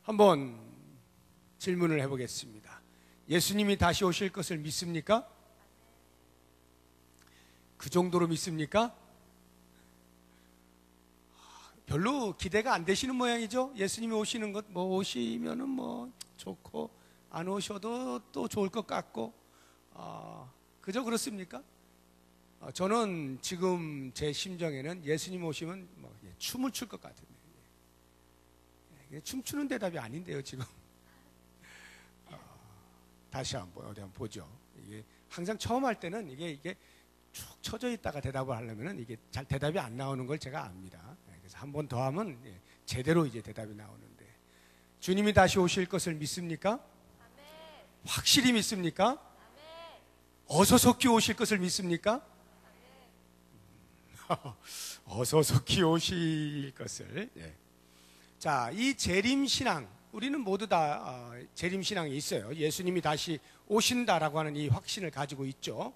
한번 질문을 해보겠습니다. 예수님이 다시 오실 것을 믿습니까? 그 정도로 믿습니까? 별로 기대가 안 되시는 모양이죠. 예수님이 오시는 것, 오시면은 좋고, 안 오셔도 또 좋을 것 같고, 그저 그렇습니까? 저는 지금 제 심정에는 예수님 오시면 춤을 출 것 같은데, 춤추는 대답이 아닌데요, 지금. 다시 어디 한번 보죠. 이게 항상 처음 할 때는 이게 쭉 쳐져 있다가 대답을 하려면은 이게 잘 대답이 안 나오는 걸 제가 압니다. 그래서 한 번 더 하면 제대로 이제 대답이 나오는데, 주님이 다시 오실 것을 믿습니까? 아멘. 확실히 믿습니까? 아멘. 어서속히 오실 것을 믿습니까? 어서속히 오실 것을. 자, 이 재림신앙, 우리는 모두 다 재림신앙이 있어요. 예수님이 다시 오신다라고 하는 이 확신을 가지고 있죠.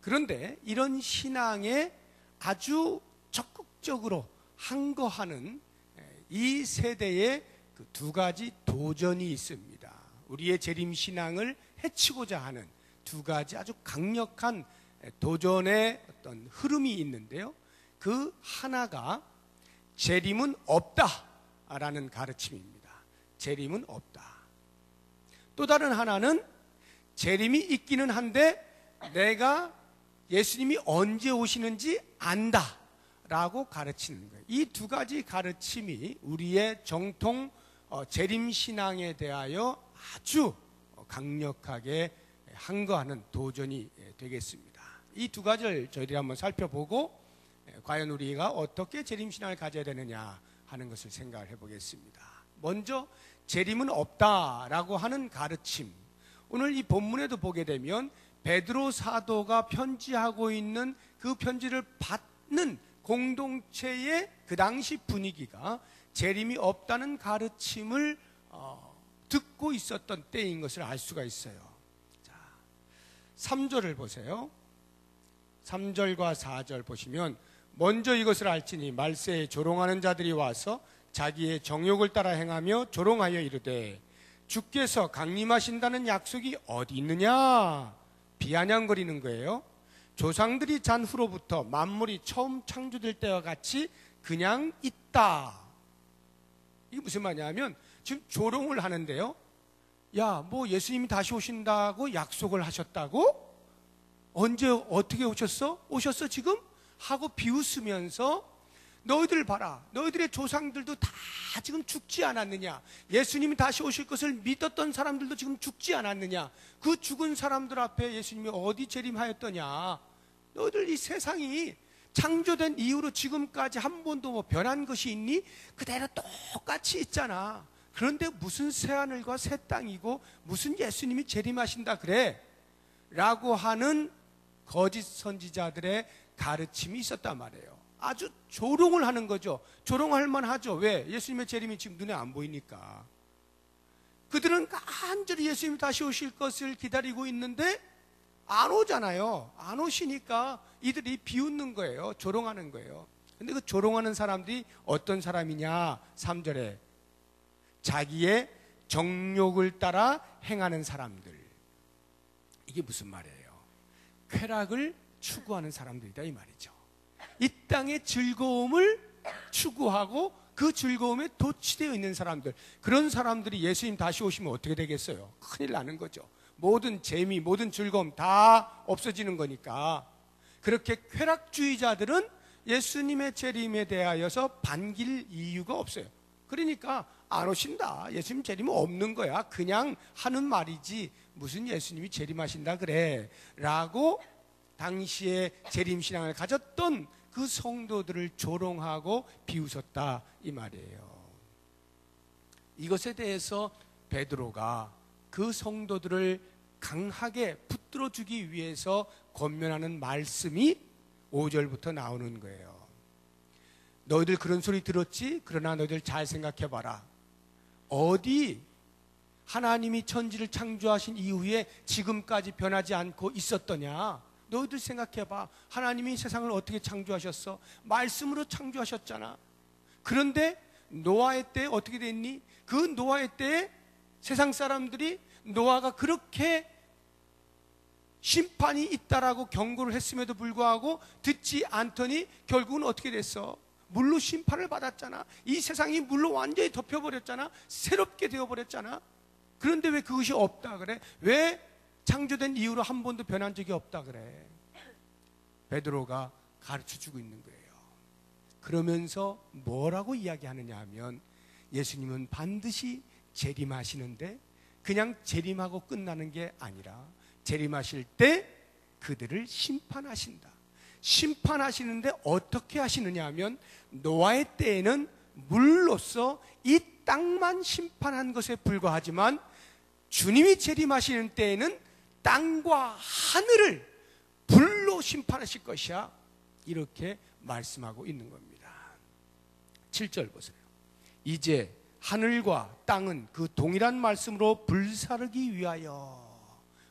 그런데 이런 신앙에 아주 적극적으로 항거하는 이 세대에 그 두 가지 도전이 있습니다. 우리의 재림신앙을 해치고자 하는 두 가지 아주 강력한 도전의 어떤 흐름이 있는데요. 그 하나가 재림은 없다라는 가르침입니다. 재림은 없다. 또 다른 하나는 재림이 있기는 한데 내가 예수님이 언제 오시는지 안다라고 가르치는 거예요. 이 두 가지 가르침이 우리의 정통 재림신앙에 대하여 아주 강력하게 항거하는 도전이 되겠습니다. 이 두 가지를 저희들이 한번 살펴보고 과연 우리가 어떻게 재림신앙을 가져야 되느냐 하는 것을 생각을 해보겠습니다. 먼저 재림은 없다라고 하는 가르침, 오늘 이 본문에도 보게 되면 베드로 사도가 편지하고 있는 그 편지를 받는 공동체의 그 당시 분위기가 재림이 없다는 가르침을 듣고 있었던 때인 것을 알 수가 있어요. 자, 3절을 보세요. 3절과 4절 보시면, 먼저 이것을 알지니 말세에 조롱하는 자들이 와서 자기의 정욕을 따라 행하며 조롱하여 이르되 주께서 강림하신다는 약속이 어디 있느냐 비아냥거리는 거예요. 조상들이 잔 후로부터 만물이 처음 창조될 때와 같이 그냥 있다. 이게 무슨 말이냐면 지금 조롱을 하는데요. 야, 예수님이 다시 오신다고 약속을 하셨다고? 언제 어떻게 오셨어? 오셨어 지금? 하고 비웃으면서 너희들 봐라, 너희들의 조상들도 다 지금 죽지 않았느냐? 예수님이 다시 오실 것을 믿었던 사람들도 지금 죽지 않았느냐? 그 죽은 사람들 앞에 예수님이 어디 재림하였더냐? 너희들 이 세상이 창조된 이후로 지금까지 한 번도 변한 것이 있니? 그대로 똑같이 있잖아. 그런데 무슨 새하늘과 새 땅이고 무슨 예수님이 재림하신다 그래? 라고 하는 거짓 선지자들의 가르침이 있었단 말이에요. 아주 조롱을 하는 거죠. 조롱할 만하죠. 왜? 예수님의 재림이 지금 눈에 안 보이니까. 그들은 간절히 예수님이 다시 오실 것을 기다리고 있는데 안 오잖아요. 안 오시니까 이들이 비웃는 거예요. 조롱하는 거예요. 근데 그 조롱하는 사람들이 어떤 사람이냐? 3절에 자기의 정욕을 따라 행하는 사람들. 이게 무슨 말이에요? 쾌락을 추구하는 사람들이다 이 말이죠. 이 땅의 즐거움을 추구하고 그 즐거움에 도취되어 있는 사람들, 그런 사람들이 예수님 다시 오시면 어떻게 되겠어요? 큰일 나는 거죠. 모든 재미, 모든 즐거움 다 없어지는 거니까. 그렇게 쾌락주의자들은 예수님의 재림에 대하여서 반길 이유가 없어요. 그러니까 안 오신다, 예수님 재림은 없는 거야, 그냥 하는 말이지 무슨 예수님이 재림하신다 그래 라고 당시에 재림신앙을 가졌던 그 성도들을 조롱하고 비웃었다 이 말이에요. 이것에 대해서 베드로가 그 성도들을 강하게 붙들어주기 위해서 권면하는 말씀이 5절부터 나오는 거예요. 너희들 그런 소리 들었지? 그러나 너희들 잘 생각해봐라. 어디 하나님이 천지를 창조하신 이후에 지금까지 변하지 않고 있었더냐? 너희들 생각해봐. 하나님이 세상을 어떻게 창조하셨어? 말씀으로 창조하셨잖아. 그런데 노아의 때에 어떻게 됐니? 그 노아의 때에 세상 사람들이 노아가 그렇게 심판이 있다라고 경고를 했음에도 불구하고 듣지 않더니 결국은 어떻게 됐어? 물로 심판을 받았잖아. 이 세상이 물로 완전히 덮여버렸잖아. 새롭게 되어버렸잖아. 그런데 왜 그것이 없다 그래? 왜 창조된 이후로 한 번도 변한 적이 없다 그래? 베드로가 가르쳐주고 있는 거예요. 그러면서 뭐라고 이야기하느냐 하면 예수님은 반드시 재림하시는데 그냥 재림하고 끝나는 게 아니라 재림하실 때 그들을 심판하신다. 심판하시는데 어떻게 하시느냐 하면 노아의 때에는 물로써 이 땅만 심판한 것에 불과하지만 주님이 재림하시는 때에는 땅과 하늘을 불로 심판하실 것이야. 이렇게 말씀하고 있는 겁니다. 7절 보세요. 이제 하늘과 땅은 그 동일한 말씀으로 불사르기 위하여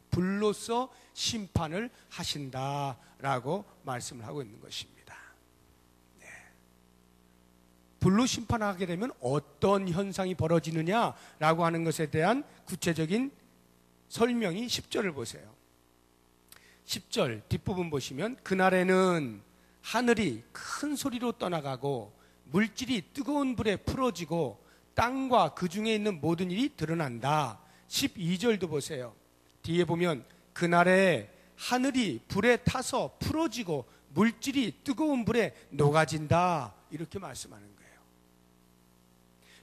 불로서 심판을 하신다라고 말씀을 하고 있는 것입니다. 네. 불로 심판하게 되면 어떤 현상이 벌어지느냐라고 하는 것에 대한 구체적인 설명이 10절을 보세요. 10절 뒷부분 보시면 그날에는 하늘이 큰 소리로 떠나가고 물질이 뜨거운 불에 풀어지고 땅과 그 중에 있는 모든 일이 드러난다. 12절도 보세요. 뒤에 보면 그날에 하늘이 불에 타서 풀어지고 물질이 뜨거운 불에 녹아진다. 이렇게 말씀하는 거예요.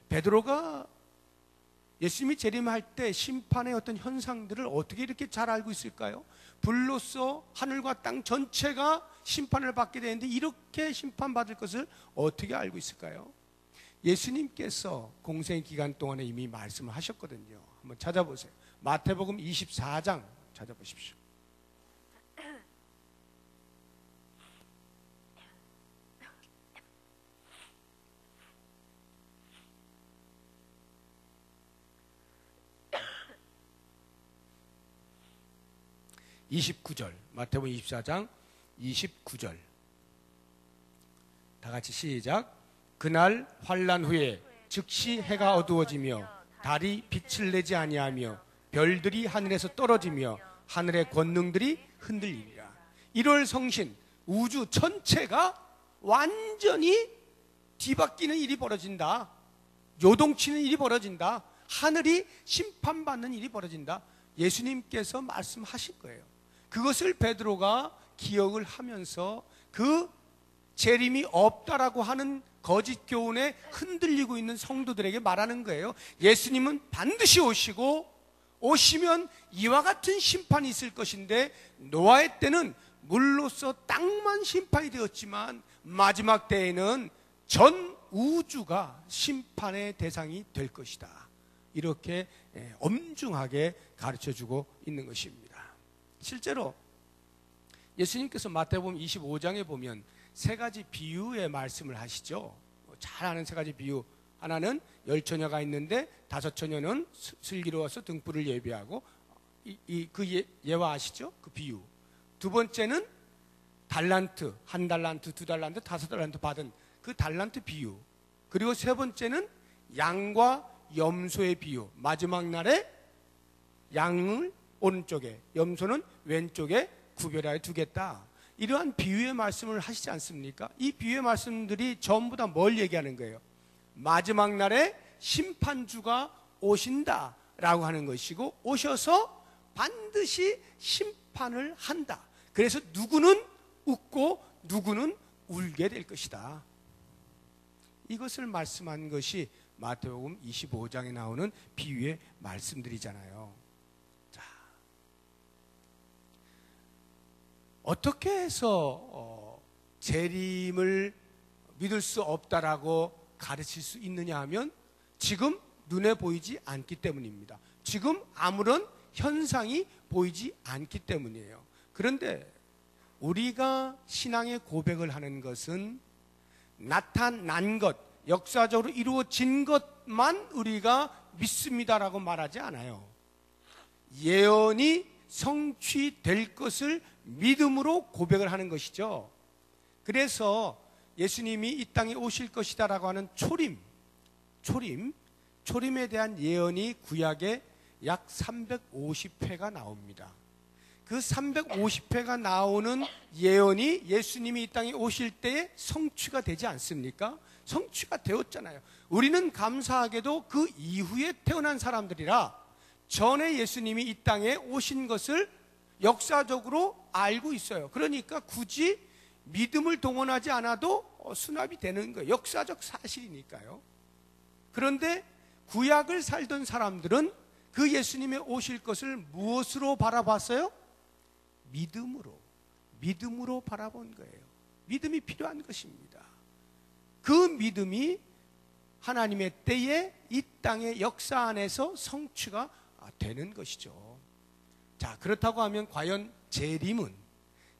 베드로가 예수님이 재림할 때 심판의 어떤 현상들을 어떻게 이렇게 잘 알고 있을까요? 불로써 하늘과 땅 전체가 심판을 받게 되는데 이렇게 심판받을 것을 어떻게 알고 있을까요? 예수님께서 공생 기간 동안에 이미 말씀을 하셨거든요. 한번 찾아보세요. 마태복음 24장 찾아보십시오. (29절) 마태복음 24장 29절 다 같이 시작. 그날 환난 후에 즉시 해가 어두워지며 달이 빛을 내지 아니하며 별들이 하늘에서 떨어지며 하늘의 권능들이 흔들리리라. 1월 성신 우주 전체가 완전히 뒤바뀌는 일이 벌어진다. 요동치는 일이 벌어진다. 하늘이 심판받는 일이 벌어진다. 예수님께서 말씀하신 거예요. 그것을 베드로가 기억을 하면서 그 재림이 없다라고 하는 거짓 교훈에 흔들리고 있는 성도들에게 말하는 거예요. 예수님은 반드시 오시고 오시면 이와 같은 심판이 있을 것인데 노아의 때는 물로써 땅만 심판이 되었지만 마지막 때에는 전 우주가 심판의 대상이 될 것이다. 이렇게 엄중하게 가르쳐주고 있는 것입니다. 실제로 예수님께서 마태복음 25장에 보면 세 가지 비유의 말씀을 하시죠. 잘 아는 세 가지 비유. 하나는 10처녀가 있는데 5처녀는 슬기로워서 등불을 예비하고 그 예화 아시죠? 그 비유. 두 번째는 달란트, 1달란트, 2달란트, 5달란트 받은 그 달란트 비유. 그리고 세 번째는 양과 염소의 비유. 마지막 날에 양을 오른쪽에, 염소는 왼쪽에 구별하여 두겠다. 이러한 비유의 말씀을 하시지 않습니까? 이 비유의 말씀들이 전부 다 뭘 얘기하는 거예요? 마지막 날에 심판주가 오신다라고 하는 것이고 오셔서 반드시 심판을 한다. 그래서 누구는 웃고 누구는 울게 될 것이다. 이것을 말씀한 것이 마태복음 25장에 나오는 비유의 말씀들이잖아요. 자, 어떻게 해서 재림을 믿을 수 없다라고 가르칠 수 있느냐 하면 지금 눈에 보이지 않기 때문입니다. 지금 아무런 현상이 보이지 않기 때문이에요. 그런데 우리가 신앙의 고백을 하는 것은 나타난 것, 역사적으로 이루어진 것만 우리가 믿습니다라고 말하지 않아요. 예언이 성취될 것을 믿음으로 고백을 하는 것이죠. 그래서 예수님이 이 땅에 오실 것이다라고 하는 초림, 초림에 대한 예언이 구약에 약 350회가 나옵니다. 그 350회가 나오는 예언이 예수님이 이 땅에 오실 때에 성취가 되지 않습니까? 성취가 되었잖아요. 우리는 감사하게도 그 이후에 태어난 사람들이라 전에 예수님이 이 땅에 오신 것을 역사적으로 알고 있어요. 그러니까 굳이 믿음을 동원하지 않아도 수납이 되는 거예요. 역사적 사실이니까요. 그런데 구약을 살던 사람들은 그 예수님의 오실 것을 무엇으로 바라봤어요? 믿음으로 바라본 거예요. 믿음이 필요한 것입니다. 그 믿음이 하나님의 때에 이 땅의 역사 안에서 성취가 되는 것이죠. 자, 그렇다고 하면 과연 재림은,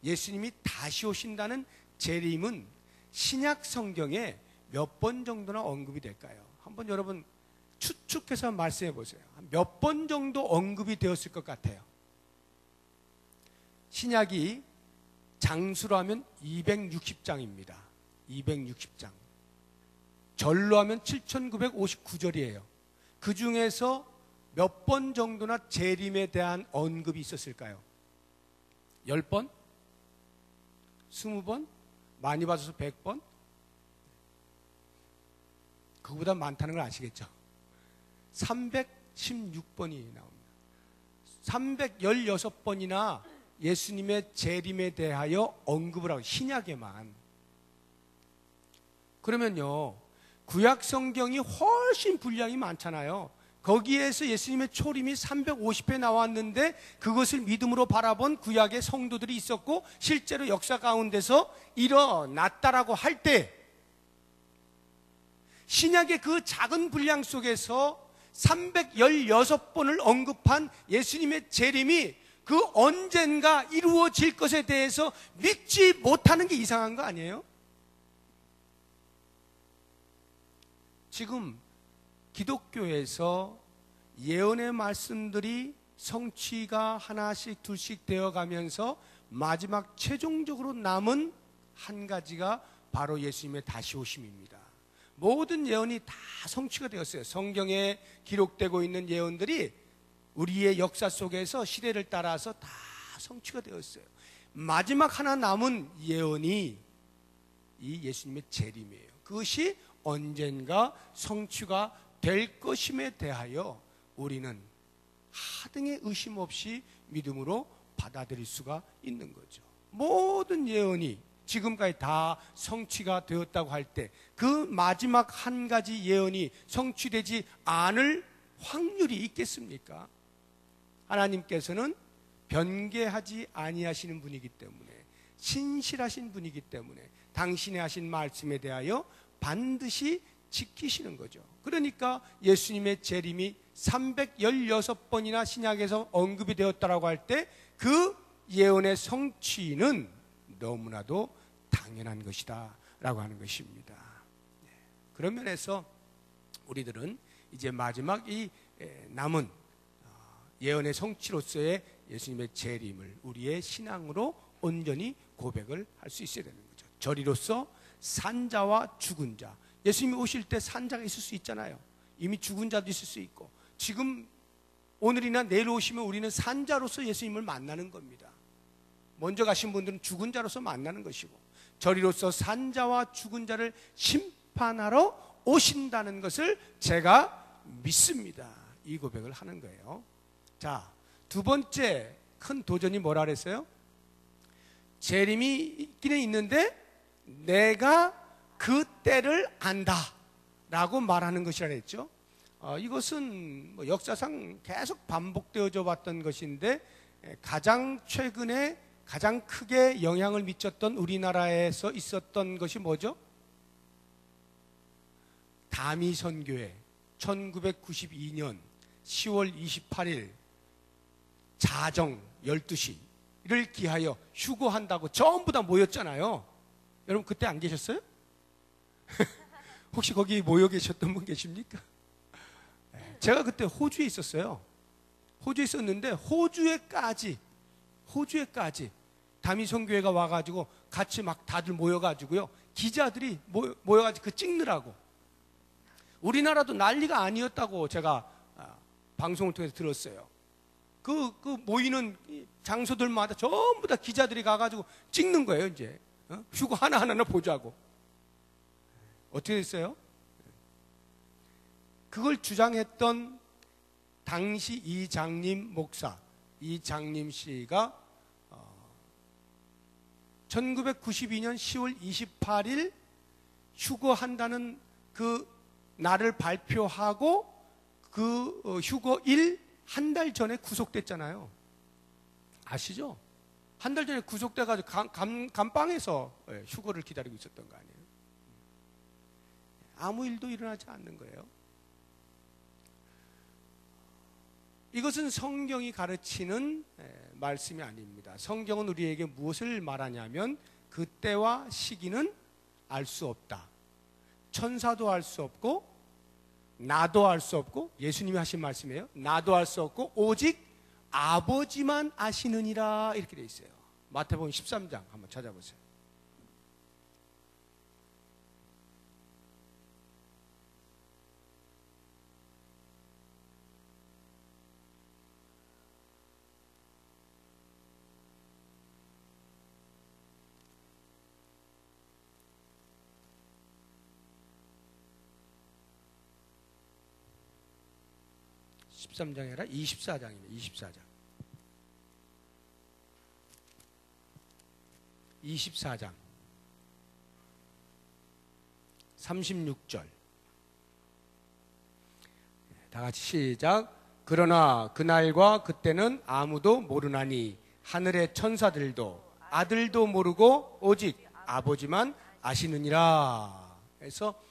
예수님이 다시 오신다는 재림은 신약 성경에 몇 번 정도나 언급이 될까요? 한번 여러분 추측해서 말씀해 보세요. 몇 번 정도 언급이 되었을 것 같아요? 신약이 장수로 하면 260장입니다. 260장. 절로 하면 7959절이에요. 그 중에서 몇 번 정도나 재림에 대한 언급이 있었을까요? 10번? 20번? 많이 받아서 100번? 그거보다 많다는 걸 아시겠죠? 316번이 나옵니다. 316번이나 예수님의 재림에 대하여 언급을 하고, 신약에만. 그러면요, 구약 성경이 훨씬 분량이 많잖아요. 거기에서 예수님의 초림이 350회 나왔는데 그것을 믿음으로 바라본 구약의 성도들이 있었고 실제로 역사 가운데서 일어났다라고 할 때, 신약의 그 작은 분량 속에서 316번을 언급한 예수님의 재림이 그 언젠가 이루어질 것에 대해서 믿지 못하는 게 이상한 거 아니에요? 지금 기독교에서 예언의 말씀들이 성취가 하나씩 둘씩 되어 가면서 마지막 최종적으로 남은 한 가지가 바로 예수님의 다시 오심입니다. 모든 예언이 다 성취가 되었어요. 성경에 기록되고 있는 예언들이 우리의 역사 속에서 시대를 따라서 다 성취가 되었어요. 마지막 하나 남은 예언이 이 예수님의 재림이에요. 그것이 언젠가 성취가 될 것임에 대하여 우리는 하등의 의심 없이 믿음으로 받아들일 수가 있는 거죠. 모든 예언이 지금까지 다 성취가 되었다고 할 때 그 마지막 한 가지 예언이 성취되지 않을 확률이 있겠습니까? 하나님께서는 변개하지 아니하시는 분이기 때문에, 신실하신 분이기 때문에 당신의 하신 말씀에 대하여 반드시 지키시는 거죠. 그러니까 예수님의 재림이 316번이나 신약에서 언급이 되었다라고 할 때 그 예언의 성취는 너무나도 당연한 것이다 라고 하는 것입니다. 그런 면에서 우리들은 이제 마지막 이 남은 예언의 성취로서의 예수님의 재림을 우리의 신앙으로 온전히 고백을 할 수 있어야 되는 거죠. 저리로서 산자와 죽은 자, 예수님이 오실 때 산자가 있을 수 있잖아요. 이미 죽은 자도 있을 수 있고, 지금 오늘이나 내일 오시면 우리는 산자로서 예수님을 만나는 겁니다. 먼저 가신 분들은 죽은 자로서 만나는 것이고, 저리로서 산자와 죽은 자를 심판하러 오신다는 것을 제가 믿습니다. 이 고백을 하는 거예요. 자, 두 번째 큰 도전이 뭐라 그랬어요? 재림이 있기는 있는데 내가 그 때를 안다 라고 말하는 것이라 했죠. 이것은 뭐 역사상 계속 반복되어져 왔던 것인데, 가장 최근에 가장 크게 영향을 미쳤던 우리나라에서 있었던 것이 뭐죠? 다미선교회 1992년 10월 28일 자정 12시를 기하여 휴거한다고 전부 다 모였잖아요. 여러분 그때 안 계셨어요? 혹시 거기 모여 계셨던 분 계십니까? 제가 그때 호주에 있었어요. 호주에 있었는데 호주에까지 다미선교회가 와가지고 같이 막 다들 모여가지고요, 기자들이 모여가지고 그 찍느라고 우리나라도 난리가 아니었다고 제가 방송을 통해서 들었어요. 그 모이는 장소들마다 전부 다 기자들이 가가지고 찍는 거예요, 이제. 휴거 하나하나 보자고. 어떻게 됐어요? 그걸 주장했던 당시 이장림 목사, 이장림 씨가 1992년 10월 28일 휴거한다는 그 날을 발표하고 그 휴거일 한 달 전에 구속됐잖아요. 아시죠? 한 달 전에 구속돼가지고 감방에서 휴거를 기다리고 있었던 거 아니에요? 아무 일도 일어나지 않는 거예요. 이것은 성경이 가르치는 말씀이 아닙니다. 성경은 우리에게 무엇을 말하냐면 그때와 시기는 알 수 없다. 천사도 알 수 없고 나도 알 수 없고, 예수님이 하신 말씀이에요. 나도 알 수 없고 오직 아버지만 아시느니라, 이렇게 돼 있어요. 마태복음 13장 한번 찾아보세요. (13장이) 아니라 24장입니다. 24장. 24장 36절. 다 같이 시작. 그러나 그날과 그때는 아무도 모르나니 하늘의 천사들도 아들도 모르고 오직 아버지만 아시느니라. 그래서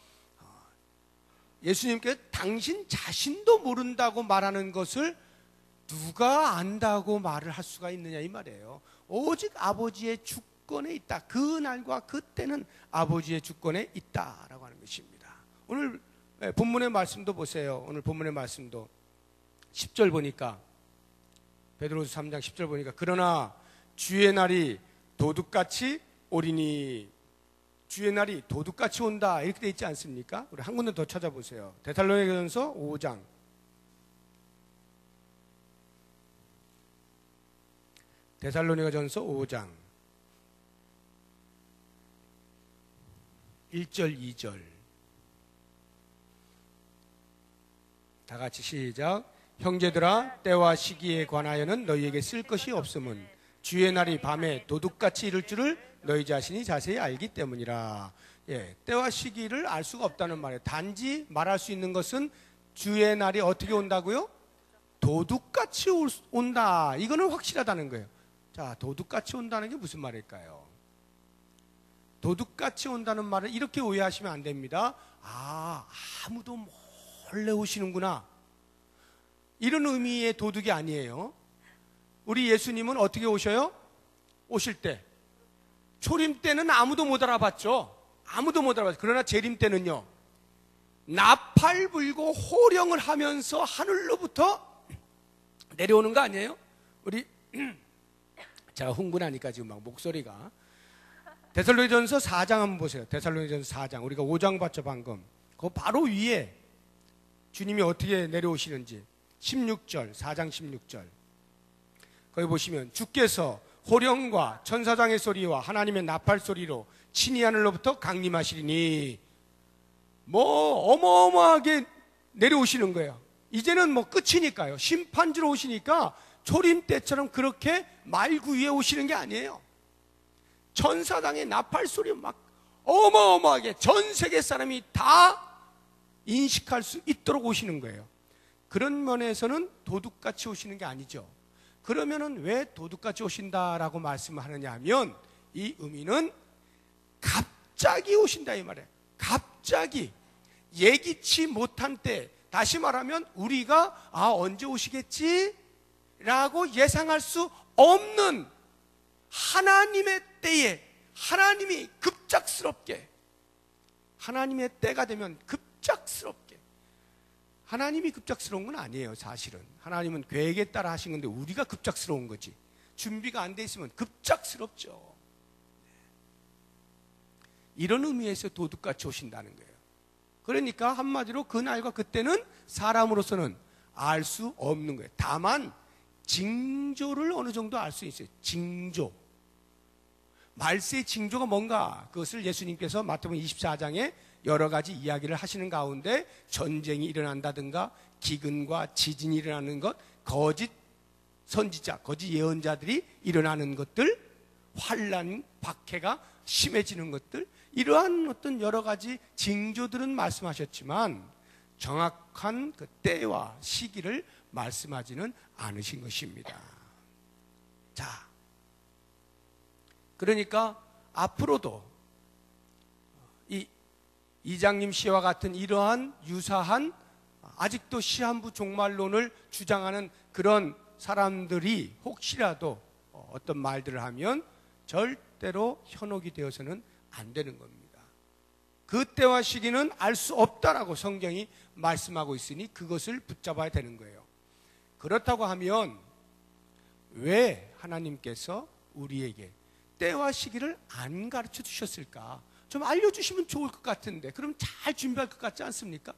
예수님께 당신 자신도 모른다고 말하는 것을 누가 안다고 말을 할 수가 있느냐, 이 말이에요. 오직 아버지의 주권에 있다. 그 날과 그때는 아버지의 주권에 있다라고 하는 것입니다. 오늘 본문의 말씀도 보세요. 오늘 본문의 말씀도 10절 보니까, 베드로서 3장 10절 보니까 그러나 주의 날이 도둑같이 오리니, 주의 날이 도둑같이 온다, 이렇게 돼 있지 않습니까? 우리 한 군데 더 찾아보세요. 데살로니가전서 5장. 데살로니가전서 5장 1절 2절. 다 같이 시작. 형제들아, 때와 시기에 관하여는 너희에게 쓸 것이 없음은 주의 날이 밤에 도둑같이 이를 줄을 너희 자신이 자세히 알기 때문이라. 때와 시기를 알 수가 없다는 말이에요. 단지 말할 수 있는 것은 주의 날이 어떻게 온다고요? 도둑같이 온다. 이거는 확실하다는 거예요. 자, 도둑같이 온다는 게 무슨 말일까요? 도둑같이 온다는 말을 이렇게 오해하시면 안 됩니다. 아무도 몰래 오시는구나, 이런 의미의 도둑이 아니에요. 우리 예수님은 어떻게 오셔요? 오실 때 초림 때는 아무도 못 알아봤죠. 아무도 못 알아봤죠. 그러나 재림 때는요, 나팔 불고 호령을 하면서 하늘로부터 내려오는 거 아니에요? 우리 제가 흥분하니까 지금 막 목소리가. 데살로니가전서 4장 한번 보세요. 데살로니가전서 4장. 우리가 5장 봤죠 방금. 그 바로 위에 주님이 어떻게 내려오시는지 16절, 4장 16절. 거기 보시면 주께서 호령과 천사장의 소리와 하나님의 나팔 소리로 친히 하늘로부터 강림하시리니, 어마어마하게 내려오시는 거예요. 이제는 끝이니까요. 심판주로 오시니까 초림 때처럼 그렇게 말구 위에 오시는 게 아니에요. 천사장의 나팔 소리 막 어마어마하게 전 세계 사람이 다 인식할 수 있도록 오시는 거예요. 그런 면에서는 도둑같이 오시는 게 아니죠. 그러면은 왜 도둑같이 오신다라고 말씀을 하느냐 하면, 이 의미는 갑자기 오신다, 이 말이에요. 갑자기 예기치 못한 때, 다시 말하면 우리가 언제 오시겠지? 라고 예상할 수 없는 하나님의 때에, 하나님이 급작스럽게, 하나님의 때가 되면 급작스럽게, 하나님이 급작스러운 건 아니에요. 사실은 하나님은 계획에 따라 하신 건데 우리가 급작스러운 거지. 준비가 안 돼 있으면 급작스럽죠. 이런 의미에서 도둑같이 오신다는 거예요. 그러니까 한마디로 그날과 그때는 사람으로서는 알 수 없는 거예요. 다만 징조를 어느 정도 알 수 있어요. 징조. 말세의 징조가 뭔가, 그것을 예수님께서 마태복음 24장에 여러 가지 이야기를 하시는 가운데 전쟁이 일어난다든가 기근과 지진이 일어나는 것, 거짓 선지자, 거짓 예언자들이 일어나는 것들, 환난, 박해가 심해지는 것들, 이러한 어떤 여러 가지 징조들은 말씀하셨지만 정확한 그 때와 시기를 말씀하지는 않으신 것입니다. 자, 그러니까 앞으로도 이 이장님 씨와 같은 이러한 유사한 아직도 시한부 종말론을 주장하는 그런 사람들이 혹시라도 어떤 말들을 하면 절대로 현혹이 되어서는 안 되는 겁니다. 그 때와 시기는 알 수 없다라고 성경이 말씀하고 있으니 그것을 붙잡아야 되는 거예요. 그렇다고 하면 왜 하나님께서 우리에게 때와 시기를 안 가르쳐 주셨을까? 좀 알려주시면 좋을 것 같은데, 그럼 잘 준비할 것 같지 않습니까?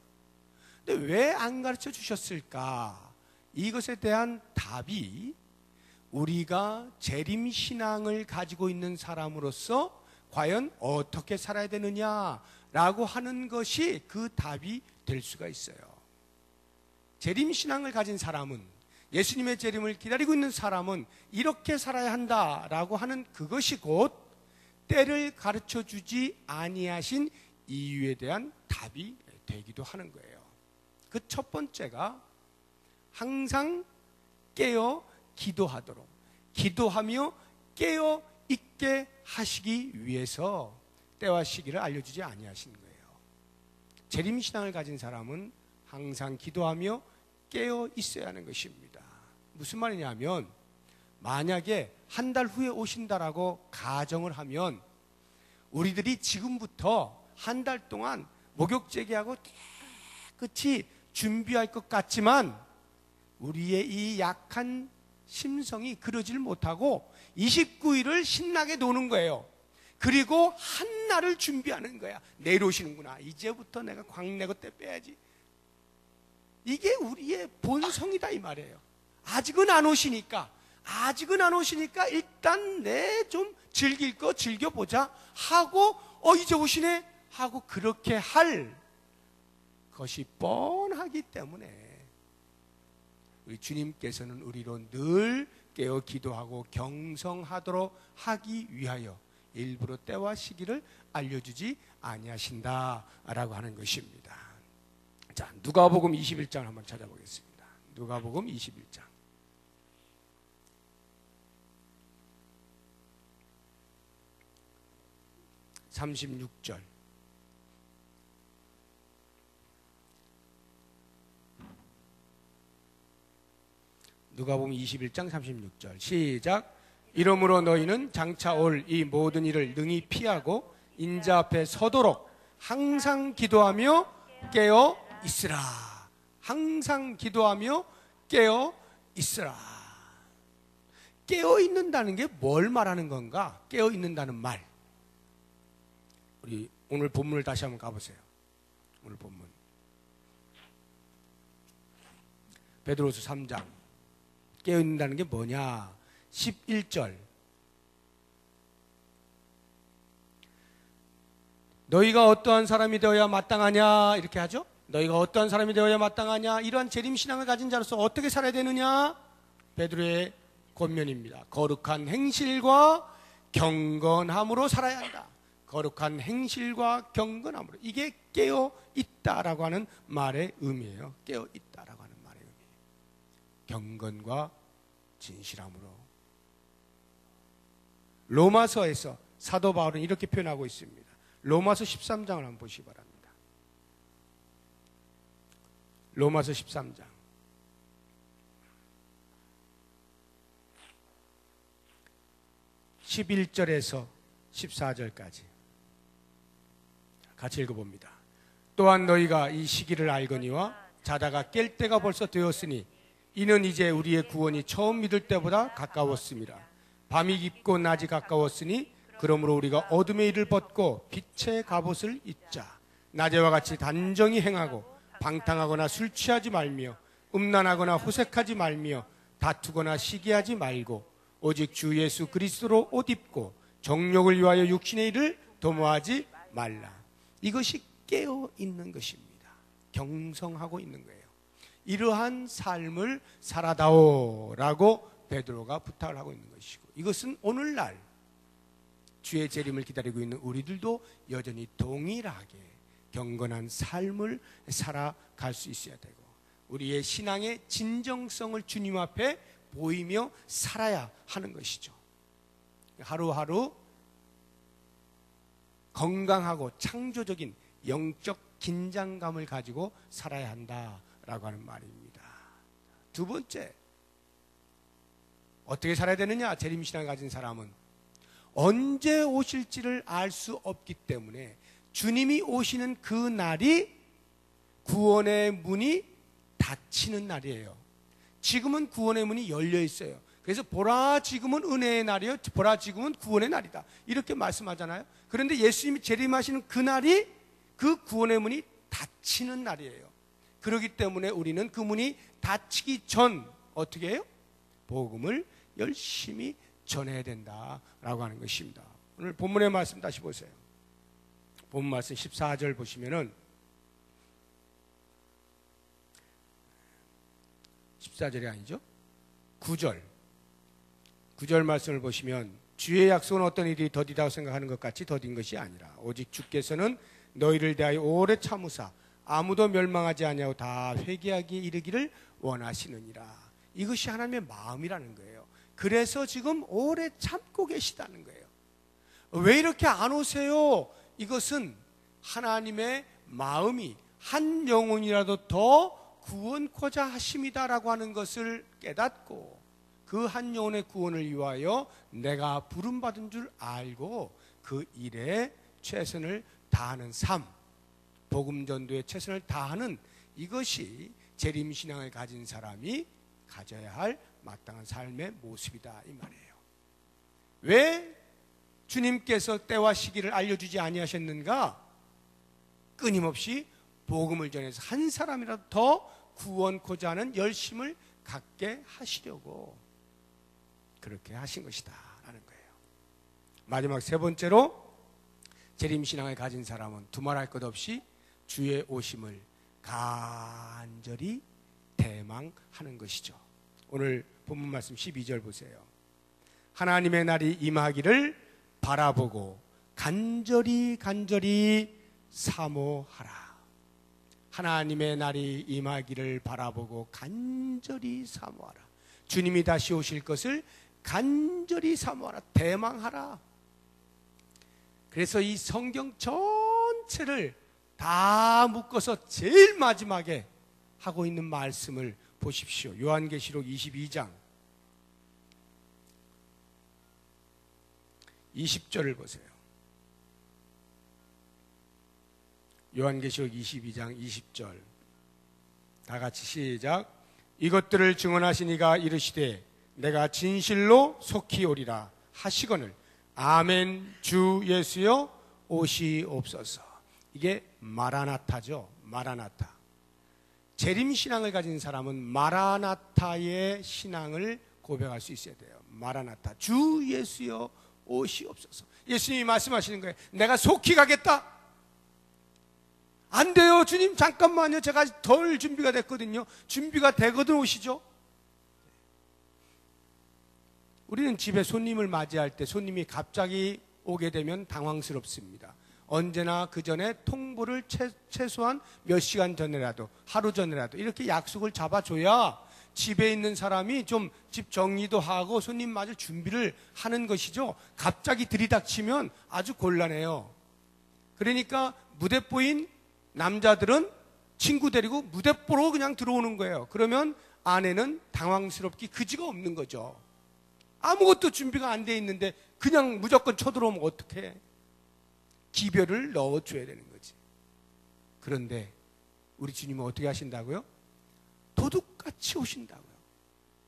근데 왜 안 가르쳐 주셨을까? 이것에 대한 답이 우리가 재림신앙을 가지고 있는 사람으로서 과연 어떻게 살아야 되느냐라고 하는 것이 그 답이 될 수가 있어요. 재림신앙을 가진 사람은, 예수님의 재림을 기다리고 있는 사람은 이렇게 살아야 한다라고 하는 그것이 곧 때를 가르쳐 주지 아니하신 이유에 대한 답이 되기도 하는 거예요. 그 첫 번째가 항상 깨어 기도하도록, 기도하며 깨어 있게 하시기 위해서 때와 시기를 알려주지 아니하신 거예요. 재림신앙을 가진 사람은 항상 기도하며 깨어 있어야 하는 것입니다. 무슨 말이냐면, 만약에 한 달 후에 오신다라고 가정을 하면 우리들이 지금부터 한 달 동안 목욕 재개하고 깨끗이 준비할 것 같지만 우리의 이 약한 심성이 그러질 못하고 29일을 신나게 노는 거예요. 그리고 한 날을 준비하는 거야. 내일 오시는구나. 이제부터 내가 광내고 때 빼야지. 이게 우리의 본성이다 이 말이에요. 아직은 안 오시니까 일단 내 좀 즐길 거 즐겨보자 하고 이제 오시네 하고 그렇게 할 것이 뻔하기 때문에 우리 주님께서는 우리로 늘 깨어 기도하고 경성하도록 하기 위하여 일부러 때와 시기를 알려주지 아니하신다라고 하는 것입니다. 자, 누가복음 21장을 한번 찾아보겠습니다. 누가복음 21장. (36절) 누가복음 21장 36절 시작. 이러므로 너희는 장차 올 이 모든 일을 능히 피하고 인자 앞에 서도록 항상 기도하며 깨어 있으라. 항상 기도하며 깨어 있으라. 깨어 있는다는 게 뭘 말하는 건가? 깨어 있는다는 말, 우리 오늘 본문을 다시 한번 가보세요. 오늘 본문 베드로서 3장. 깨어 있는다는 게 뭐냐? 11절. 너희가 어떠한 사람이 되어야 마땅하냐? 이렇게 하죠. 너희가 어떠한 사람이 되어야 마땅하냐? 이러한 재림신앙을 가진 자로서 어떻게 살아야 되느냐? 베드로의 권면입니다. 거룩한 행실과 경건함으로 살아야 한다. 거룩한 행실과 경건함으로. 이게 깨어 있다라고 하는 말의 의미예요. 깨어 있다라고 하는 말의 의미. 경건과 진실함으로. 로마서에서 사도 바울은 이렇게 표현하고 있습니다. 로마서 13장을 한번 보시기 바랍니다. 로마서 13장. (11절에서) (14절까지) 같이 읽어봅니다. 또한 너희가 이 시기를 알거니와 자다가 깰 때가 벌써 되었으니 이는 이제 우리의 구원이 처음 믿을 때보다 가까웠습니다. 밤이 깊고 낮이 가까웠으니 그러므로 우리가 어둠의 일을 벗고 빛의 갑옷을 입자. 낮에와 같이 단정히 행하고 방탕하거나 술 취하지 말며 음란하거나 호색하지 말며 다투거나 시기하지 말고 오직 주 예수 그리스도로 옷 입고 정욕을 위하여 육신의 일을 도모하지 말라. 이것이 깨어 있는 것입니다. 경성하고 있는 거예요. 이러한 삶을 살아다오라고 베드로가 부탁을 하고 있는 것이고, 이것은 오늘날 주의 재림을 기다리고 있는 우리들도 여전히 동일하게 경건한 삶을 살아갈 수 있어야 되고, 우리의 신앙의 진정성을 주님 앞에 보이며 살아야 하는 것이죠. 하루하루 건강하고 창조적인 영적 긴장감을 가지고 살아야 한다라고 하는 말입니다. 두 번째, 어떻게 살아야 되느냐? 재림신앙을 가진 사람은 언제 오실지를 알 수 없기 때문에 주님이 오시는 그 날이 구원의 문이 닫히는 날이에요. 지금은 구원의 문이 열려 있어요. 그래서 보라 지금은 은혜의 날이요, 보라 지금은 구원의 날이다, 이렇게 말씀하잖아요. 그런데 예수님이 재림하시는 그 날이 그 구원의 문이 닫히는 날이에요. 그렇기 때문에 우리는 그 문이 닫히기 전 어떻게 해요? 복음을 열심히 전해야 된다라고 하는 것입니다. 오늘 본문의 말씀 다시 보세요. 본문 말씀 14절 보시면은 14절이 아니죠, 9절 말씀을 보시면 주의 약속은 어떤 일이 더디다고 생각하는 것 같이 더딘 것이 아니라 오직 주께서는 너희를 대하여 오래 참으사 아무도 멸망하지 아니하고 다 회개하기에 이르기를 원하시느니라. 이것이 하나님의 마음이라는 거예요. 그래서 지금 오래 참고 계시다는 거예요. 왜 이렇게 안 오세요? 이것은 하나님의 마음이 한 영혼이라도 더 구원코자 하심이다라고 하는 것을 깨닫고 그 한 영혼의 구원을 위하여 내가 부름받은 줄 알고 그 일에 최선을 다하는 삶, 복음 전도에 최선을 다하는, 이것이 재림신앙을 가진 사람이 가져야 할 마땅한 삶의 모습이다 이 말이에요. 왜 주님께서 때와 시기를 알려주지 아니하셨는가? 끊임없이 복음을 전해서 한 사람이라도 더 구원코자 하는 열심을 갖게 하시려고 그렇게 하신 것이다 라는 거예요. 마지막 세 번째로 재림신앙을 가진 사람은 두말할 것 없이 주의 오심을 간절히 대망하는 것이죠. 오늘 본문 말씀 12절 보세요. 하나님의 날이 임하기를 바라보고 간절히 사모하라. 하나님의 날이 임하기를 바라보고 간절히 사모하라. 주님이 다시 오실 것을 간절히 사모하라, 대망하라. 그래서 이 성경 전체를 다 묶어서 제일 마지막에 하고 있는 말씀을 보십시오. 요한계시록 22장 20절을 보세요. 요한계시록 22장 20절 다 같이 시작. 이것들을 증언하신 이가 이르시되 내가 진실로 속히 오리라 하시거늘 아멘 주 예수여 오시옵소서. 이게 마라나타죠. 마라나타. 재림신앙을 가진 사람은 마라나타의 신앙을 고백할 수 있어야 돼요. 마라나타, 주 예수여 오시옵소서. 예수님이 말씀하시는 거예요. 내가 속히 가겠다. 안 돼요 주님, 잠깐만요, 제가 덜 준비가 됐거든요. 준비가 되거든 오시죠. 우리는 집에 손님을 맞이할 때 손님이 갑자기 오게 되면 당황스럽습니다. 언제나 그 전에 통보를 최소한 몇 시간 전이라도, 하루 전이라도 이렇게 약속을 잡아줘야 집에 있는 사람이 좀 집 정리도 하고 손님 맞을 준비를 하는 것이죠. 갑자기 들이닥치면 아주 곤란해요. 그러니까 무대뽀인 남자들은 친구 데리고 무대뽀로 그냥 들어오는 거예요. 그러면 아내는 당황스럽기 그지가 없는 거죠. 아무것도 준비가 안 돼 있는데 그냥 무조건 쳐들어오면 어떡해? 기별을 넣어줘야 되는 거지. 그런데 우리 주님은 어떻게 하신다고요? 도둑같이 오신다고요.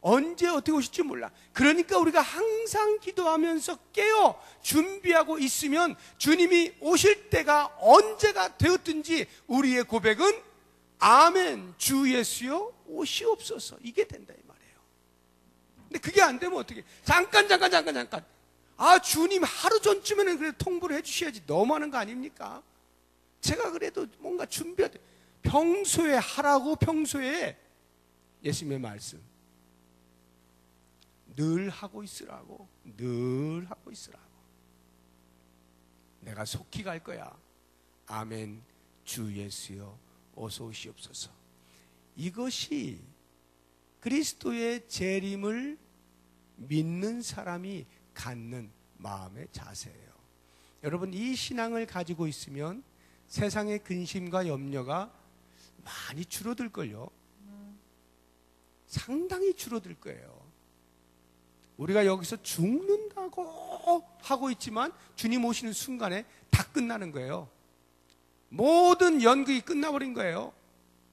언제 어떻게 오실지 몰라. 그러니까 우리가 항상 기도하면서 깨어 준비하고 있으면 주님이 오실 때가 언제가 되었든지 우리의 고백은 아멘 주 예수여 오시옵소서 이게 된다 이 말이에요. 근데 그게 안 되면 어떻게? 잠깐 아 주님 하루 전쯤에는 그래도 통보를 해주셔야지. 너무하는 거 아닙니까? 제가 그래도 뭔가 준비해야 돼. 평소에 하라고. 평소에 예수님의 말씀 늘 하고 있으라고. 늘 하고 있으라고. 내가 속히 갈 거야. 아멘 주 예수여 어서 오시옵소서. 이것이 그리스도의 재림을 믿는 사람이 갖는 마음의 자세예요. 여러분 이 신앙을 가지고 있으면 세상의 근심과 염려가 많이 줄어들걸요. 상당히 줄어들 거예요. 우리가 여기서 죽는다고 하고 있지만 주님 오시는 순간에 다 끝나는 거예요. 모든 연극이 끝나버린 거예요.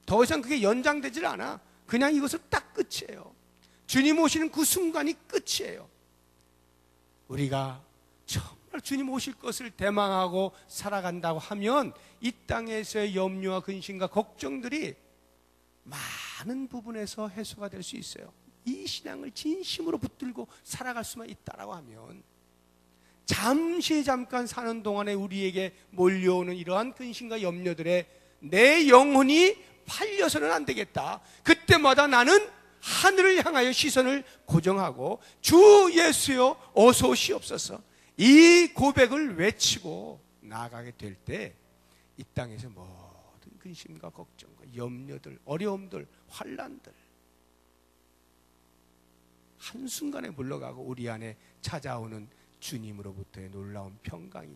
더 이상 그게 연장되질 않아. 그냥 이것은 딱 끝이에요. 주님 오시는 그 순간이 끝이에요. 우리가 정말 주님 오실 것을 대망하고 살아간다고 하면 이 땅에서의 염려와 근심과 걱정들이 많은 부분에서 해소가 될 수 있어요. 이 신앙을 진심으로 붙들고 살아갈 수만 있다라고 하면 잠깐 사는 동안에 우리에게 몰려오는 이러한 근심과 염려들에 내 영혼이 팔려서는 안 되겠다. 그때마다 나는 하늘을 향하여 시선을 고정하고 주 예수여 어서 오시옵소서 이 고백을 외치고 나아가게 될 때 이 땅에서 모든 근심과 걱정과 염려들, 어려움들, 환난들 한순간에 물러가고 우리 안에 찾아오는 주님으로부터의 놀라운 평강이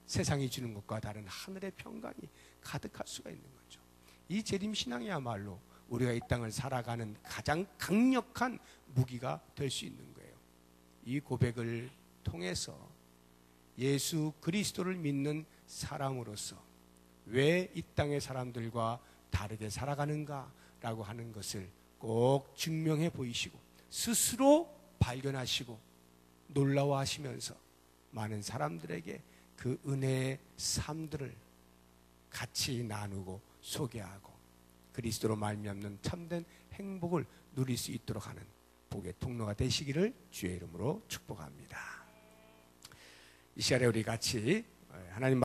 세상이 주는 것과 다른 하늘의 평강이 가득할 수가 있는 거죠. 이 재림신앙이야말로 우리가 이 땅을 살아가는 가장 강력한 무기가 될 수 있는 거예요. 이 고백을 통해서 예수 그리스도를 믿는 사람으로서 왜 이 땅의 사람들과 다르게 살아가는가라고 하는 것을 꼭 증명해 보이시고 스스로 발견하시고 놀라워하시면서 많은 사람들에게 그 은혜의 삶들을 같이 나누고 소개하고 그리스도로 말미암는 참된 행복을 누릴 수 있도록 하는 복의 통로가 되시기를 주의 이름으로 축복합니다. 이 시간에 우리 같이 하나님